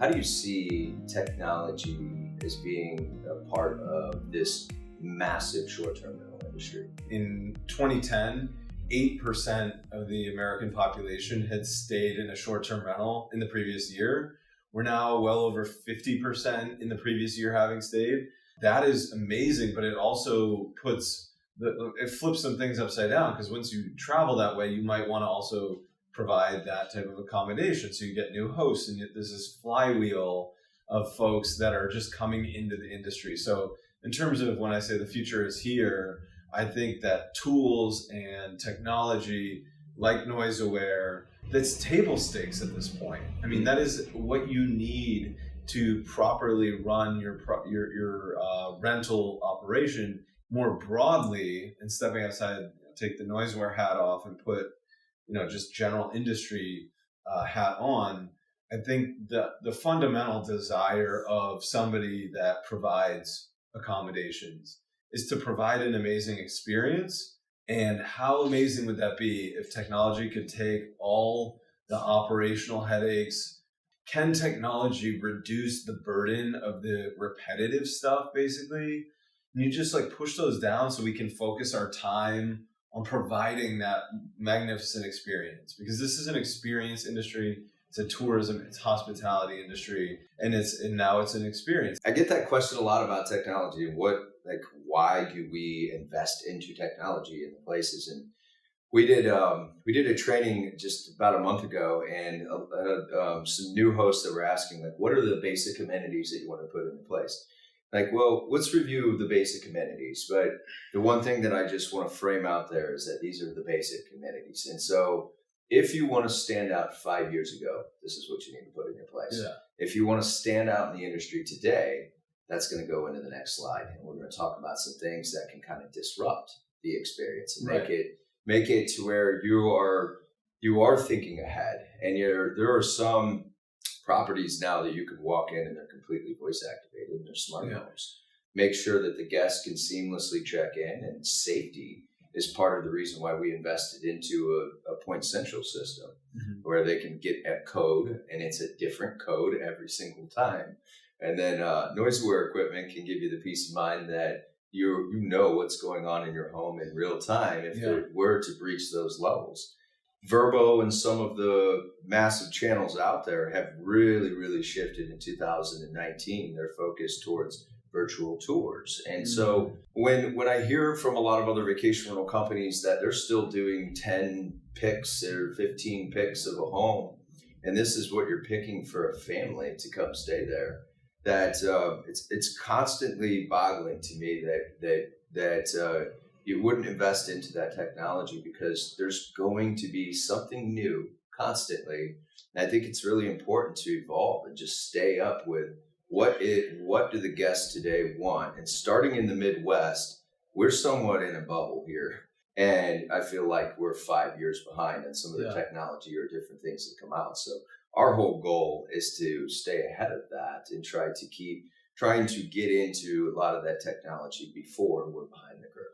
How do you see technology as being a part of this massive short-term rental industry? In 2010, 8% of the American population had stayed in a short-term rental in the previous year. We're now well over 50% in the previous year having stayed. That is amazing, but it also it flips some things upside down, because once you travel that way, you might want to also provide that type of accommodation. So you get new hosts, and there's this flywheel of folks that are just coming into the industry. So in terms of when I say the future is here, I think that tools and technology like NoiseAware, that's table stakes at this point. I mean, that is what you need to properly run your rental operation more broadly, and stepping outside, take the NoiseAware hat off and put, just general industry hat on. I think the fundamental desire of somebody that provides accommodations is to provide an amazing experience. And how amazing would that be if technology could take all the operational headaches? Can technology reduce the burden of the repetitive stuff, basically? And you just push those down so we can focus our time on providing that magnificent experience. Because this is an experience industry. It's a tourism, it's hospitality industry, and now it's an experience. I get that question a lot about technology and why do we invest into technology in the places? And we did a training just about a month ago, and some new hosts that were asking, what are the basic amenities that you want to put into place? Well, let's review the basic amenities. But the one thing that I just want to frame out there is that these are the basic amenities. And so if you want to stand out 5 years ago, this is what you need to put in your place. Yeah. If you want to stand out in the industry today, that's going to go into the next slide. And we're going to talk about some things that can kind of disrupt the experience and make it to where you are thinking ahead. And there are some properties now that you can walk in and they're completely voice activated and they're smart homes. Make sure that the guests can seamlessly check in, and safety is part of the reason why we invested into a Point Central system, where they can get a code, and it's a different code every single time. And then NoiseAware equipment can give you the peace of mind that you know what's going on in your home in real time if it were to breach those levels. Verbo and some of the massive channels out there have really, really shifted in 2019. They're focused towards virtual tours. And so when I hear from a lot of other vacation rental companies that they're still doing 10 picks or 15 picks of a home, and this is what you're picking for a family to come stay there, that it's constantly boggling to me that you wouldn't invest into that technology, because there's going to be something new constantly. And I think it's really important to evolve and just stay up with what do the guests today want. And starting in the Midwest, we're somewhat in a bubble here. And I feel like we're 5 years behind on some of the technology or different things that come out. So our whole goal is to stay ahead of that and trying to get into a lot of that technology before we're behind the curve.